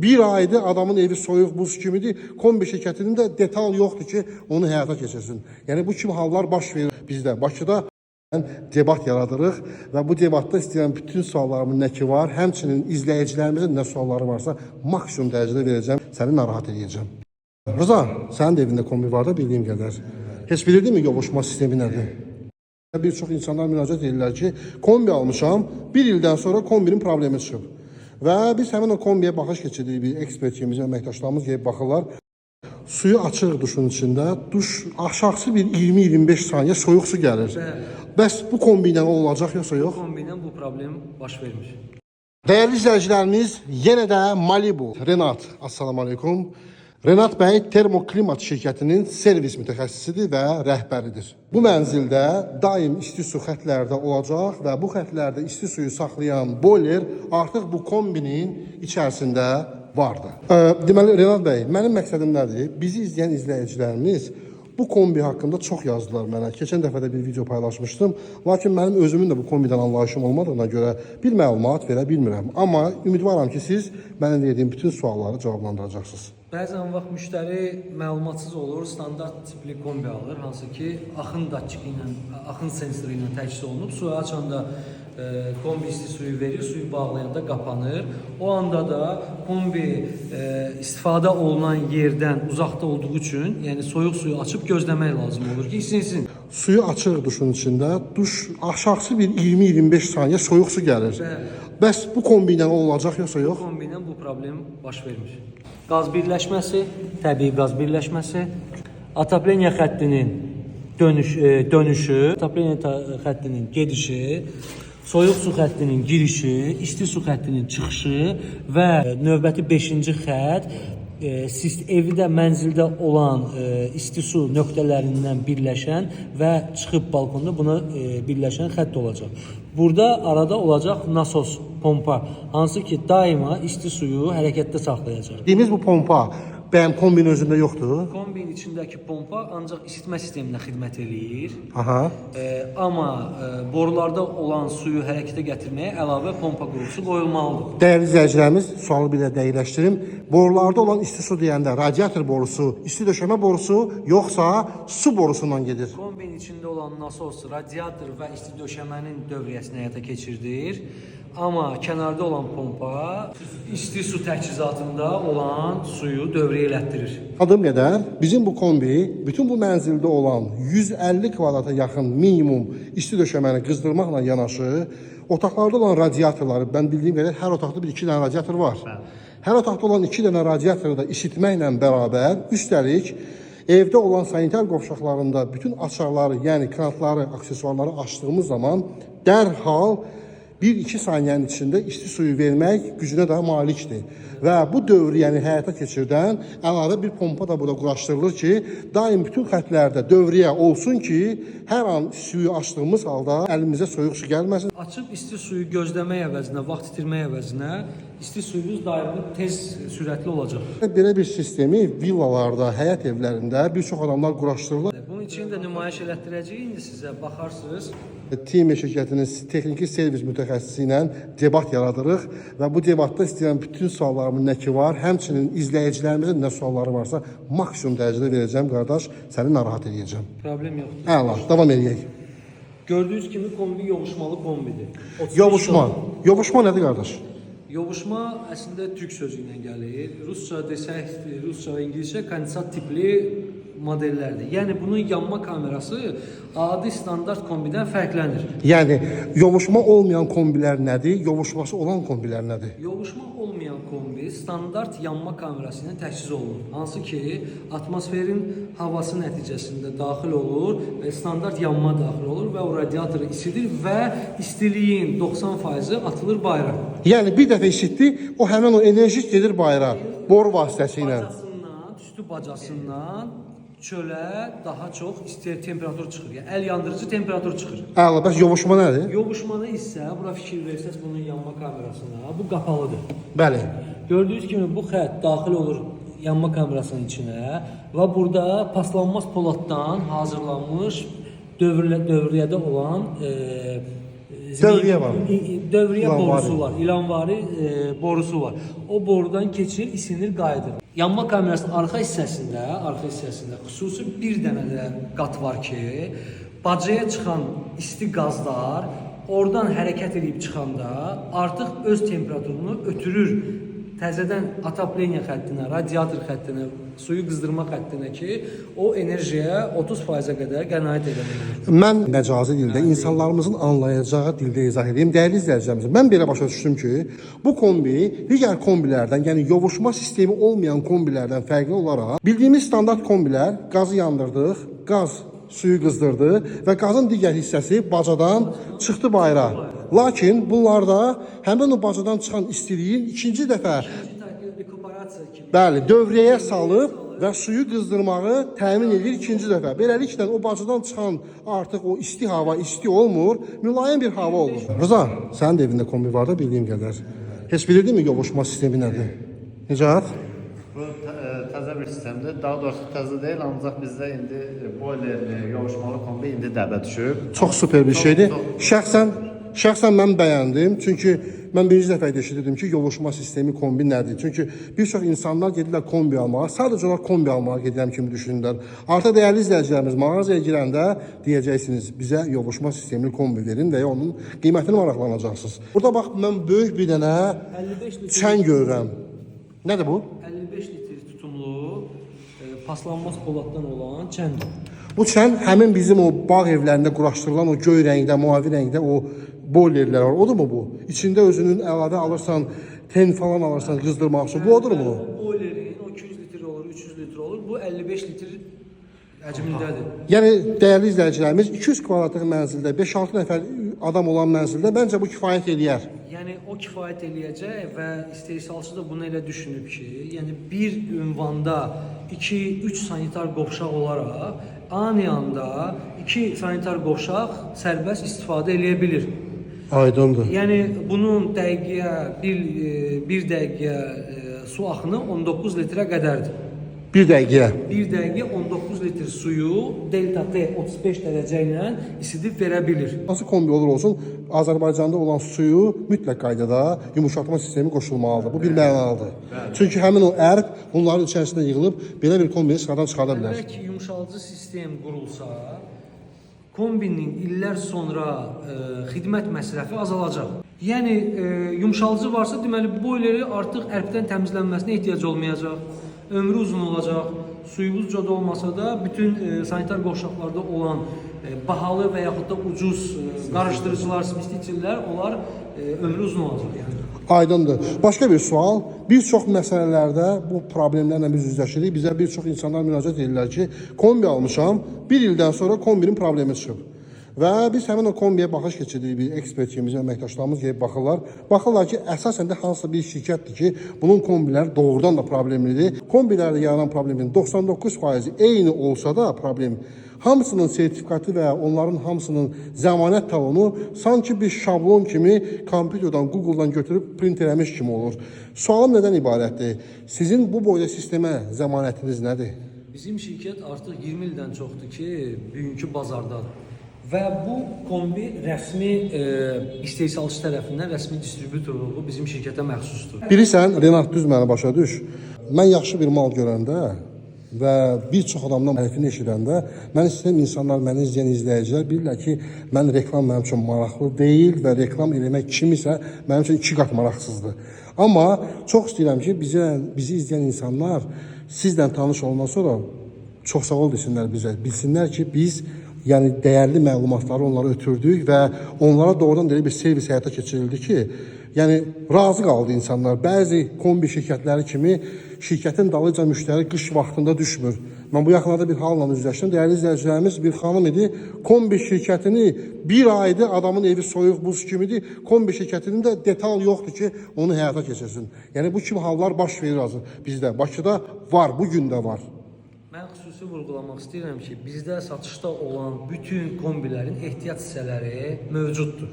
Bir aydır adamın evi soyuq buz kimidir. Kombi şirkətinin də detal yoxdur ki, onu həyata keçirsin. Yəni bu kimi hallar baş verir bizdə. Bakıda debat yaradırıq və bu debatda istəyirəm bütün suallarımın nə ki var, həmçinin izləyicilərimizin nə sualları varsa maksimum dərəcədə verəcəm, səni narahat edəcəm. Rıza, sənin də evində kombi var da bildiyim qədər. Heç bilirdin mi yovuşma sistemi nədir? Bir çox insanlar müraciət edirlər ki, kombi almışam, bir ildən sonra kombinin problemi çıxıb. Və biz həmin o kombiyə baxış keçirdik, bir ekspert kimi əməkdaşlarımız gəlib baxırlar. Suyu açıq duşun içində, duş aşağısı bir 20-25 saniyə soyuq su gəlir. Bəs bu kombi ilə olacaq yoxsa yox? Bu kombi ilə bu problem baş vermir. Dəyərli izləyicilərimiz, yenə də Malibu. Renat, assalamu aleykum. Renat bəy Termoklimat şirkətinin servis mütəxəssisidir və rəhbəridir. Bu mənzildə daim isti su xətlərdə olacaq və bu xətlərdə isti suyu saxlayan boiler artıq bu kombinin içərisində vardı. Deməli, Renat bəy, mənim məqsədim nədir? Bizi izləyən izləyicilərimiz bu kombi haqqında çox yazdılar mənə. Keçən dəfə də bir video paylaşmışdım. Lakin mənim özümün də bu kombidən anlayışım olmadığına görə bir məlumat verə bilmirəm. Amma ümidvaram ki, siz mənim verdiyim bütün sualları cavablandıracaqsınız. Bəzən vaxt müştəri məlumatsız olur, standart tipli kombi alır, hansı ki axın datçiki ilə, axın sensoru ilə təchiz olunub. Suyu açanda kombi isti suyu verir, suyu bağlayanda qapanır. O anda da kombi istifadə olunan yerdən uzaqda olduğu üçün, yəni soyuq suyu açıb gözləmək lazım olur ki, isinsin. Suyu açıq duşun içində, duş aşağısı bir 20-25 saniyə soyuq su gəlir. Bəs bu kombi ilə olacaq yoxsa yox? Bu kombi ilə bu problem baş vermir. Qaz birləşməsi, təbii qaz birləşməsi, atapleniya xəttinin dönüşü, atapleniya xəttinin gedişi, soyuq su xəttinin girişi, isti su xəttinin çıxışı və növbəti 5-ci xətt evdə, mənzildə olan isti su nöqtələrindən birləşən və çıxıb balkonda buna birləşən xətt olacaq. Burada arada olacaq nasos, pompa, hansı ki daima isti suyu hərəkətdə saxlayacaq. Dediyimiz bu pompa bəyəm kombinin özündə yoxdur? Kombinin içindəki pompa ancaq isitmə sisteminə xidmət eləyir. Aha. Amma borularda olan suyu hərəkətə gətirməyə əlavə pompa qurusu qoyulmalıdır. Dəyərli izləyicilərimiz, sualı bir də dəqiqləşdirim. Borularda olan isti su deyəndə radiator borusu, isti döşəmə borusu, yoxsa su borusundan gedir? Kombinin içində olan nasos, radiator və isti döşəmənin dövriyyəsini həyata keçirdir. Amma kənarda olan pompa isti su təchizatında olan suyu dövrəyə elətdirir. Adım qədər, bizim bu kombi bütün bu mənzildə olan 150 kvadrata yaxın minimum isti döşəməni qızdırmaqla yanaşı, otaqlarda olan radiatorları, mən bildiyim qədər hər otaqda bir 2 dənə radiator var. Hər otaqda olan 2 dənə radiatoru da isitməklə bərabər, üstəlik evdə olan sanitar qovşaqlarında bütün açarları, yəni kranatları, aksesuarları açdığımız zaman dərhal 1-2 saniyənin içində isti suyu vermək gücünə də malikdir. Və bu dövriyyəni həyata keçirdən əlavə bir pompa da burada quraşdırılır ki, daim bütün xətlərdə dövriyyə olsun ki, hər an suyu açdığımız halda əlimizə soyuq su gəlməsin. Açıb isti suyu gözləmək əvəzinə, vaxt itirmək əvəzinə isti suyunuz daimi tez sürətli olacaq. Belə bir sistemi villalarda, həyət evlərində bir çox adamlar quraşdırırlar. Bunun için də nümayiş elətdirəcəyik, indi sizə baxarsınız. Team şirkətinin texniki servis mütəxəssisi ilə debat yaradırıq və bu debatda istəyirəm bütün suallarımın nə ki var, həmçinin izləyicilərimizin nə sualları varsa maksimum dərəcədə verəcəm, qardaş, səni narahat edəcəm. Problem yoxdur. Əla, davam edək. Gördüyünüz kimi kombi yovuşmalı kombidir. Yovuşma. Yovuşma nədir, qardaş? Yovuşma əslində türk sözü ilə gəlir. Rusca desək, Rusca və İngiliscə kondensat tipli modellərdir. Yəni bunun yanma kamerası adi standart kombidən fərqlənir. Yəni yovuşma olmayan kombilər nədir? Yovuşması olan kombilər nədir? Yovuşma olmayan kombi standart yanma kamerası ilə təchiz olunur. Hansı ki atmosferin havası nəticəsində daxil olur və standart yanma daxil olur və o radiatoru isidir və istiliyin 90%-i atılır bayıra. Yəni bir dəfə isitdi, o həmin o enerji gedir bayıra boru vasitəsilə. Bacasından, üstü bacasından çölə daha çox isti temperatur çıxır. Yəni əl yandırıcı temperatur çıxır. Əla, bəs yovuşma nədir? Yovuşmada isə bura fikir versəz bunun yanma kamerasına, bu qapalıdır. Bəli. Gördüyünüz kimi bu xətt daxil olur yanma kamerasının içinə və burada paslanmaz poladdan hazırlanmış dövriyyədə olan Dövriyə var. Dövriyə İlanvari. borusu var. İlanvari borusu var. O borudan keçir, isinir, qayıdır. Yanma kamerasının arxa hissəsində xüsusi bir dənə də qat var ki, bacaya çıxan isti qazlar oradan hərəkət edib çıxanda artıq öz temperaturunu ötürür təzədən atapleniya xəttinə, radiator xəttinə, suyu qızdırma xəttinə ki, o enerjiyə 30%-ə qədər qənaət edə bilir. Mən məcazi dildə insanlarımızın anlayacağı dildə izah edeyim. Dəyərli izləyicilərimiz, mən belə başa düşdüm ki, bu kombi digər kombilərdən, yəni yovuşma sistemi olmayan kombilərdən fərqli olaraq, bildiyimiz standart kombilər qazı yandırdıq, qaz suyu qızdırdı və qazın digər hissəsi bacadan çıxdı bayıra. Lakin bunlarda həmin o bacadan çıxan istiliyin ikinci dəfə dövrəyə salıb və suyu qızdırmağı təmin edir ikinci dəfə. Beləliklə o bacadan çıxan artıq o isti hava isti olmur, mülayim bir hava olur. Rıza, sənin də evində kombi var da bildiyim qədər. Heç bilirdinmi yovuşma sistemi nədir? Nicat? Bu təzə bir sistemdir. Daha doğrusu təzə deyil, ancaq bizdə indi boilerli, yovuşmalı kombi indi dəbə düşüb. Çox super bir şeydir. Şəxsən mən bəyəndim. Çünki mən birinci dəfə eşitdim ki, yovuşma sistemi kombi nədir? Çünki bir çox insanlar gedirlər kombi almağa, sadəcə olaraq kombi almağa gedirəm kimi düşünürlər. Artıq dəyərli izləyicilərimiz mağazaya girəndə deyəcəksiniz, bizə yovuşma sistemli kombi verin və onun qiymətini maraqlanacaqsınız. Burada bax, mən böyük bir dənə çən görürəm. Nədir bu? 55 litr tutumlu, paslanmaz poladdan olan çəndir. Bu çən həmin bizim o bağ evlərində quraşdırılan o göy rəngdə, mavi rəngdə o boilerlər var. Odur mu bu? İçində özünün əlavə alırsan, ten falan alırsan qızdırmaq üçün. Bu odur mu? O boilerin o 200 litr olur, 300 litr olur. Bu 55 litr həcmindədir. Yəni dəyərli izləyicilərimiz 200 kvadratlıq mənzildə 5-6 nəfər adam olan mənzildə məncə bu kifayət eləyər. Yəni o kifayət eləyəcək və istehsalçı da bunu elə düşünüb ki, yəni bir ünvanda 2-3 sanitar qovşaq olaraq ani anda 2 sanitar qovşaq sərbəst istifadə eləyə bilir. Aydındır. Yəni bunun dəqiqəyə bir dəqiqəyə su axını 19 litrə qədərdir. Bir dəqiqəyə. Bir dəqiqə 19 litr suyu delta T 35 dərəcə ilə isidib verə bilir. Nasıl kombi olur olsun, Azərbaycanda olan suyu mütləq qaydada yumuşatma sistemi qoşulmalıdır. Bu bir mənalıdır. Çünki həmin o ərq bunların içərisində yığılıb belə bir kombini sıradan çıxarda bilər. Əgər ki, yumşaldıcı sistem qurulsa, kombinin illər sonra xidmət məsrəfi azalacaq. Yəni yumşaldıcı varsa, deməli boileri artıq ərkdən təmizlənməsinə ehtiyac olmayacaq. Ömrü uzun olacaq. Suyumuz cod olmasa da bütün sanitar qovşaqlarda olan bahalı və yaxud da ucuz qarışdırıcılar, smistitçilər, onlar ömrü uzun olacaq. Yəni. Aydındır. Başqa bir sual. Bir çox məsələlərdə bu problemlərlə biz üzləşirik. Bizə bir çox insanlar müraciət edirlər ki, kombi almışam, bir ildən sonra kombinin problemi çıxıb. Və biz həmin o kombiyə baxış keçirdik, bir ekspert kimi əməkdaşlarımız gəlib baxırlar. Baxırlar ki, əsasən də hansısa bir şirkətdir ki, bunun kombilər doğrudan da problemlidir. Kombilərdə yaranan problemin 99% eyni olsa da problem, hamısının sertifikatı və onların hamısının zəmanət talonu sanki bir şablon kimi kompüterdən, Google'dan götürüb print eləmiş kimi olur. Sualım nədən ibarətdir? Sizin bu boyda sistemə zəmanətiniz nədir? Bizim şirkət artıq 20 ildən çoxdur ki, bugünkü bazardadır. Və bu kombi rəsmi istehsalçı tərəfindən rəsmi distributorluğu bizim şirkətə məxsusdur. Bilirsən, Renat, düz məni başa düş. Mən yaxşı bir mal görəndə və bir çox adamdan hərfini eşidəndə, mən istəyirəm insanlar, məni izləyən izləyicilər bilirlər ki, mən reklam mənim üçün maraqlı deyil və reklam eləmək kimisə mənim üçün 2 qat maraqsızdır. Amma çox istəyirəm ki, bizi izləyən insanlar sizlə tanış olandan sonra çox sağ ol desinlər bizə. Bilsinlər ki, biz yəni dəyərli məlumatları onlara ötürdük və onlara doğrudan da bir servis həyata keçirildi ki, yəni razı qaldı insanlar. Bəzi kombi şirkətləri kimi şirkətin dalınca müştəri qış vaxtında düşmür. Mən bu yaxınlarda bir halla üzləşdim. Dəyərli izləyicilərimiz, bir xanım idi. Kombi şirkətini bir aydır, adamın evi soyuq buz kimidir. Kombi şirkətinin də detal yoxdur ki, onu həyata keçirsin. Yəni bu kimi hallar baş verir bizdə. Bakıda var, bu gün də var. Mən xüsusi vurğulamaq istəyirəm ki, bizdə satışda olan bütün kombilərin ehtiyat hissələri mövcuddur.